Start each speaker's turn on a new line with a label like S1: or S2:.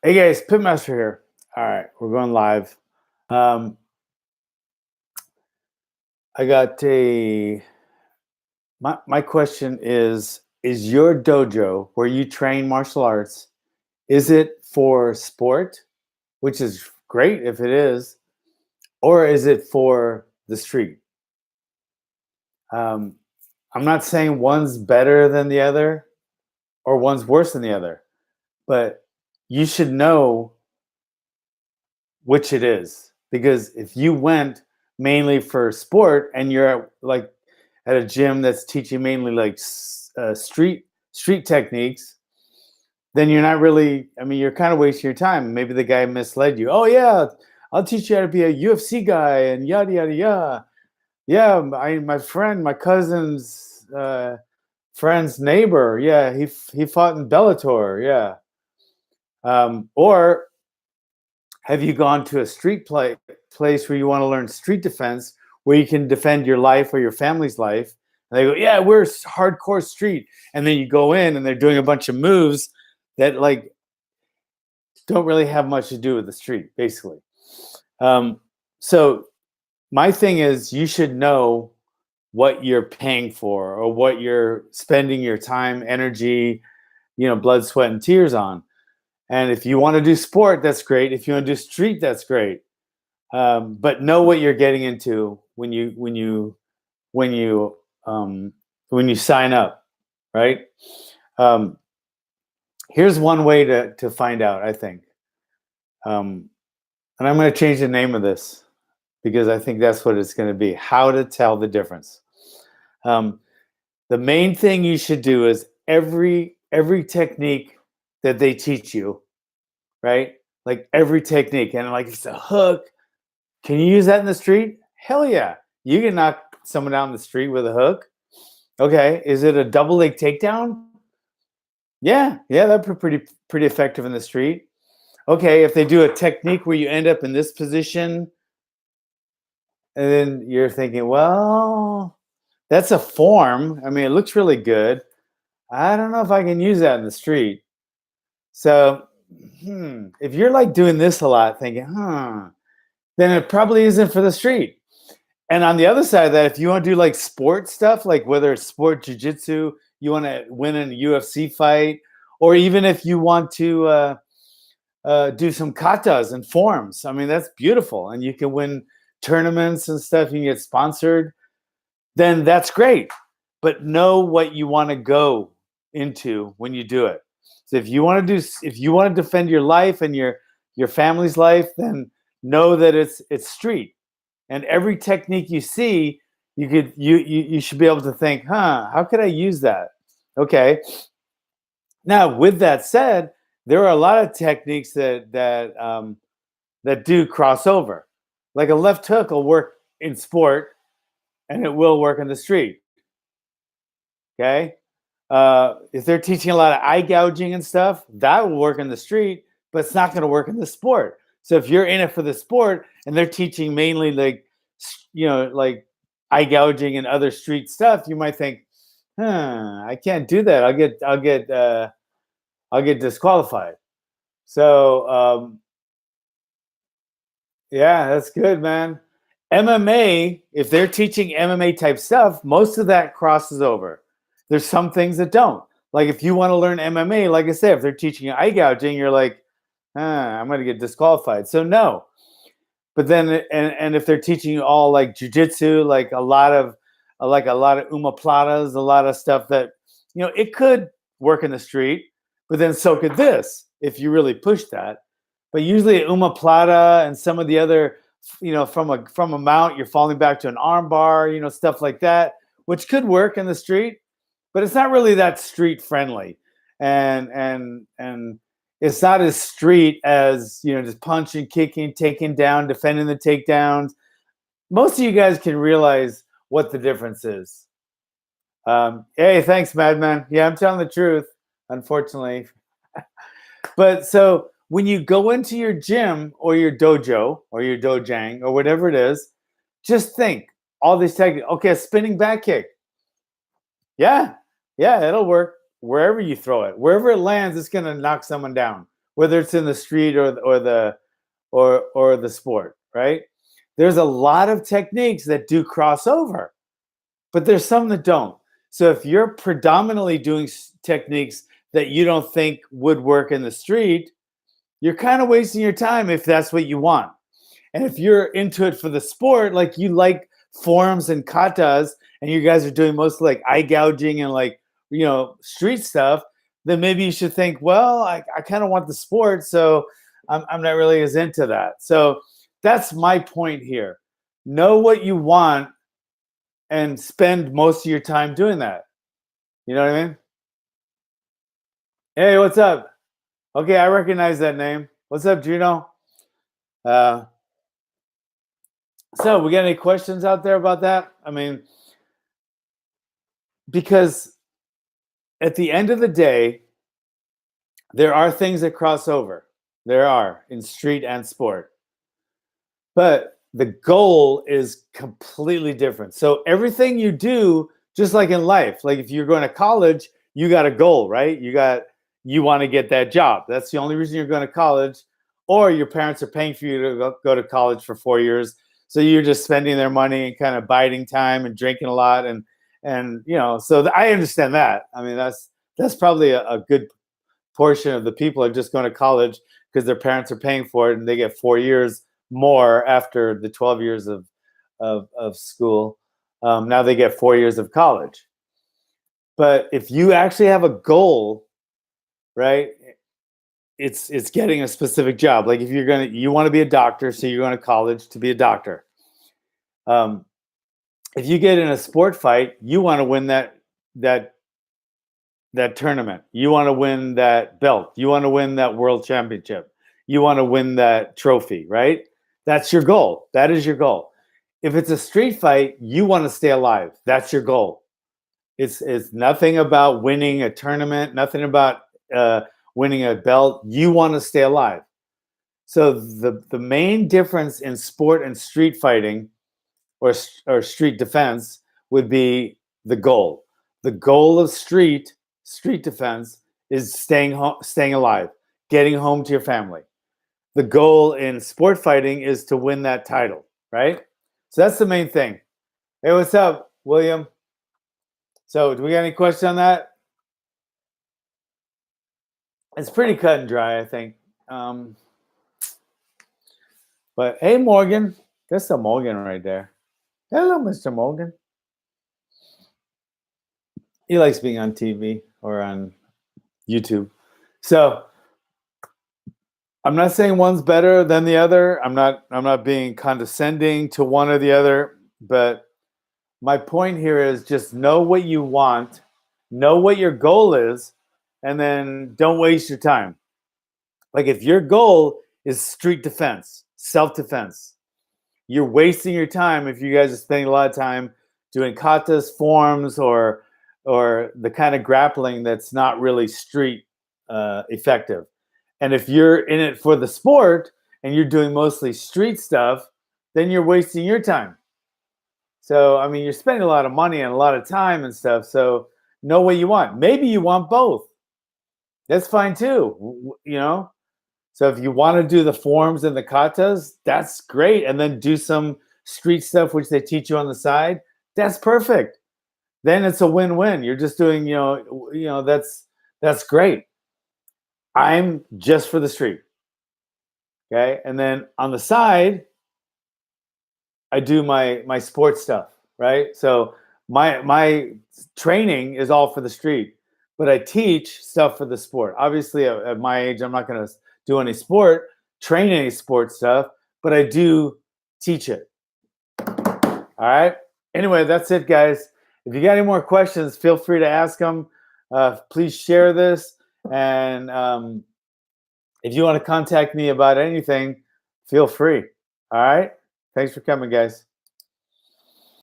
S1: Hey guys, Pitmaster here. All right, we're going live. Um, I got my question is your dojo where you train martial arts, is it for sport, which is great if it is, or is it for the street? Um, I'm not saying one's better than the other or one's worse than the other, but you should know which it is, because if you went mainly for sport and you're at a gym that's teaching mainly like street techniques, then you're not really, I mean, you're kind of wasting your time. Maybe the guy misled you. Oh yeah, I'll teach you how to be a UFC guy and yada yada yada. Yeah, my friend, my cousin's friend's neighbor, yeah, he fought in Bellator. Yeah. Or have you gone to a place where you want to learn street defense, where you can defend your life or your family's life? And they go, yeah, we're hardcore street. And then you go in and they're doing a bunch of moves that like don't really have much to do with the street, basically. So my thing is, you should know what you're paying for or what you're spending your time, energy, blood, sweat, and tears on. And if you want to do sport, that's great. If you want to do street, that's great. But know what you're getting into when you sign up, right? Here's one way to find out, I think, and I'm going to change the name of this because I think that's what it's going to be: how to tell the difference. The main thing you should do is every technique that they teach you, right? Like every technique, and like if it's a hook, can you use that in the street? Hell yeah. You can knock someone down the street with a hook. Okay. Is it a double leg takedown? Yeah. Yeah, that's pretty effective in the street. Okay, if they do a technique where you end up in this position, and then you're thinking, well, that's a form. I mean, it looks really good. I don't know if I can use that in the street. So, if you're like doing this a lot, thinking, then it probably isn't for the street. And on the other side of that, if you want to do like sport stuff, like whether it's sport jiu-jitsu, you want to win a UFC fight, or even if you want to do some katas and forms, I mean, that's beautiful. And you can win tournaments and stuff, you can get sponsored, then that's great. But know what you want to go into when you do it. So if you want to defend your life and your family's life, then know that it's street. And every technique you see, you should be able to think, how could I use that? Okay. Now, with that said, there are a lot of techniques that do crossover. Like a left hook will work in sport, and it will work in the street. Okay. If they're teaching a lot of eye gouging and stuff, that will work in the street, but it's not going to work in the sport. So if you're in it for the sport and they're teaching mainly like eye gouging and other street stuff, you might think, I can't do that. I'll get disqualified. So yeah, that's good, man. MMA, if they're teaching MMA type stuff, most of that crosses over. There's some things that don't. Like if you want to learn MMA, like I said, if they're teaching eye gouging, you're like, I'm going to get disqualified. So no. But then, and if they're teaching you all like jujitsu, like a lot of omoplatas, a lot of stuff that, it could work in the street, but then so could this if you really push that. But usually omoplata and some of the other, from a mount, you're falling back to an arm bar, stuff like that, which could work in the street, but it's not really that street friendly. And it's not as street as, just punching, kicking, taking down, defending the takedowns. Most of you guys can realize what the difference is. Hey, thanks, Madman. Yeah, I'm telling the truth, unfortunately. But so when you go into your gym or your dojo or your dojang or whatever it is, just think all these techniques. Okay, a spinning back kick. Yeah, it'll work wherever you throw it. Wherever it lands, it's going to knock someone down. whether it's in the street or the sport, right? There's a lot of techniques that do crossover, but there's some that don't. So if you're predominantly doing techniques that you don't think would work in the street, you're kind of wasting your time if that's what you want. And if you're into it for the sport, like you like forms and katas, and you guys are doing mostly like eye gouging and like, street stuff, then maybe you should think, well, I kind of want the sport, so I'm not really as into that. So that's my point here. Know what you want and spend most of your time doing that. You know what I mean? Hey, what's up? Okay, I recognize that name. What's up, Juno? So we got any questions out there about that? I mean, because at the end of the day, there are things that cross over. There are in street and sport. But the goal is completely different. So everything you do, just like in life, like if you're going to college, you got a goal, right? You want to get that job. That's the only reason you're going to college, or your parents are paying for you to go to college for 4 years. So you're just spending their money and kind of biding time and drinking a lot. And so I understand that. I mean, that's probably a good portion of the people are just going to college because their parents are paying for it and they get 4 years more after the 12 years of school. Now they get 4 years of college. But if you actually have a goal, right, it's getting a specific job. Like if you want to be a doctor, so you're going to college to be a doctor. If you get in a sport fight, you want to win that tournament. You want to win that belt. You want to win that world championship. You want to win that trophy, right? That's your goal. That is your goal. If it's a street fight, you want to stay alive. That's your goal. It's nothing about winning a tournament, nothing about winning a belt. You want to stay alive. So the main difference in sport and street fighting or street defense would be the goal. The goal of street defense is staying alive, getting home to your family. The goal in sport fighting is to win that title, right? So that's the main thing. Hey, what's up, William? So do we got any questions on that? It's pretty cut and dry, I think. But hey, Morgan. That's the Morgan right there. Hello, Mr. Morgan. He likes being on TV or on YouTube. So I'm not saying one's better than the other. I'm not being condescending to one or the other, but my point here is just know what you want, know what your goal is, and then don't waste your time. Like if your goal is street defense, self-defense, you're wasting your time if you guys are spending a lot of time doing katas, forms, or the kind of grappling that's not really street effective. And if you're in it for the sport and you're doing mostly street stuff, then you're wasting your time. So, I mean, you're spending a lot of money and a lot of time and stuff. So know what you want. Maybe you want both. That's fine too, So if you want to do the forms and the katas, that's great. And then do some street stuff, which they teach you on the side. That's perfect. Then it's a win-win. You're just doing, that's great. I'm just for the street. Okay. And then on the side, I do my sports stuff, right? So my training is all for the street, but I teach stuff for the sport. Obviously, at my age, I'm not going to do any train any sports stuff, but I do teach it. All right. Anyway, that's it, guys. If you got any more questions, feel free to ask them. Please share this. And if you want to contact me about anything, feel free. All right. Thanks for coming, guys.